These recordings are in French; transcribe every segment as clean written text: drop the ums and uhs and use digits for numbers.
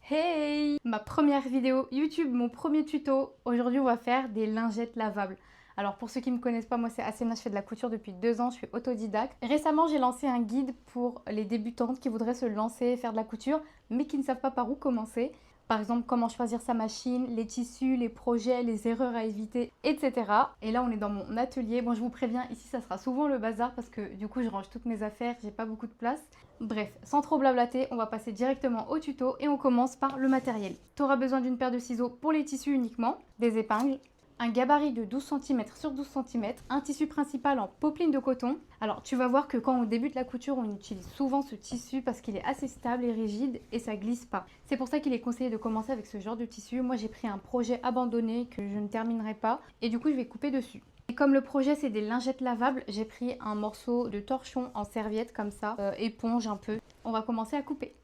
Hey! Ma première vidéo YouTube, mon premier tuto. Aujourd'hui, on va faire des lingettes lavables. Alors pour ceux qui ne me connaissent pas, moi c'est Asena, je fais de la couture depuis 2 ans, je suis autodidacte. Récemment, j'ai lancé un guide pour les débutantes qui voudraient se lancer, faire de la couture, mais qui ne savent pas par où commencer. Par exemple, comment choisir sa machine, les tissus, les projets, les erreurs à éviter, etc. Et là, on est dans mon atelier. Bon, je vous préviens, ici, ça sera souvent le bazar parce que du coup, je range toutes mes affaires, j'ai pas beaucoup de place. Bref, sans trop blablater, on va passer directement au tuto et on commence par le matériel. Tu auras besoin d'une paire de ciseaux pour les tissus uniquement, des épingles, un gabarit de 12 cm sur 12 cm, un tissu principal en popeline de coton. Alors tu vas voir que quand on débute la couture, on utilise souvent ce tissu parce qu'il est assez stable et rigide et ça glisse pas. C'est pour ça qu'il est conseillé de commencer avec ce genre de tissu. Moi j'ai pris un projet abandonné que je ne terminerai pas et du coup je vais couper dessus. Et comme le projet c'est des lingettes lavables, j'ai pris un morceau de torchon en serviette comme ça, éponge un peu. On va commencer à couper.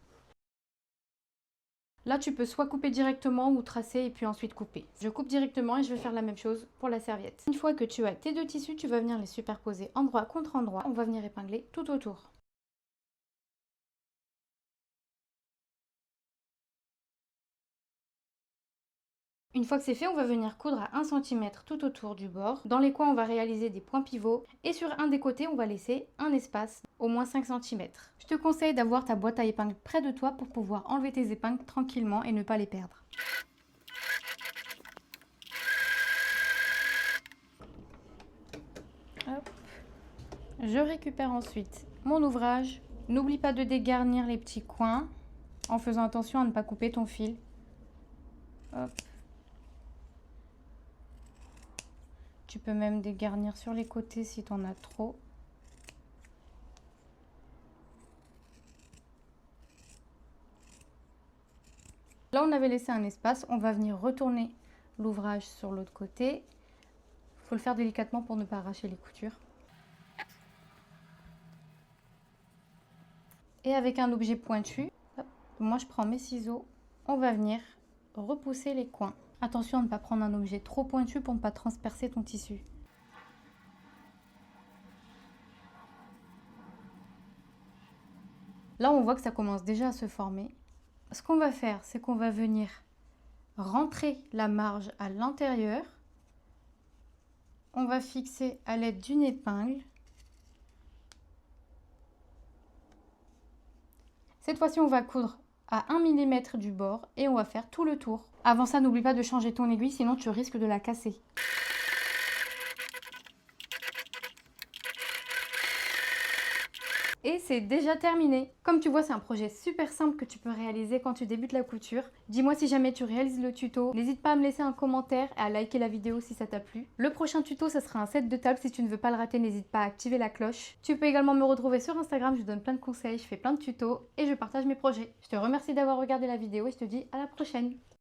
Là, tu peux soit couper directement ou tracer et puis ensuite couper. Je coupe directement et je vais faire la même chose pour la serviette. Une fois que tu as tes deux tissus, tu vas venir les superposer endroit contre endroit. On va venir épingler tout autour. Une fois que c'est fait, on va venir coudre à 1 cm tout autour du bord. Dans les coins, on va réaliser des points pivots. Et sur un des côtés, on va laisser un espace, au moins 5 cm. Je te conseille d'avoir ta boîte à épingles près de toi pour pouvoir enlever tes épingles tranquillement et ne pas les perdre. Hop. Je récupère ensuite mon ouvrage. N'oublie pas de dégarnir les petits coins en faisant attention à ne pas couper ton fil. Hop. Tu peux même dégarnir sur les côtés si tu en as trop. Là, on avait laissé un espace. On va venir retourner l'ouvrage sur l'autre côté. Il faut le faire délicatement pour ne pas arracher les coutures. Et avec un objet pointu, hop, moi je prends mes ciseaux. On va venir repousser les coins. Attention à ne pas prendre un objet trop pointu pour ne pas transpercer ton tissu. Là, on voit que ça commence déjà à se former. Ce qu'on va faire, c'est qu'on va venir rentrer la marge à l'intérieur. On va fixer à l'aide d'une épingle. Cette fois-ci, on va coudre à 1 mm du bord et on va faire tout le tour. Avant ça, n'oublie pas de changer ton aiguille, sinon tu risques de la casser. Et c'est déjà terminé. Comme tu vois, c'est un projet super simple que tu peux réaliser quand tu débutes la couture. Dis-moi si jamais tu réalises le tuto. N'hésite pas à me laisser un commentaire et à liker la vidéo si ça t'a plu. Le prochain tuto, ça sera un set de table. Si tu ne veux pas le rater, n'hésite pas à activer la cloche. Tu peux également me retrouver sur Instagram. Je donne plein de conseils, je fais plein de tutos et je partage mes projets. Je te remercie d'avoir regardé la vidéo et je te dis à la prochaine.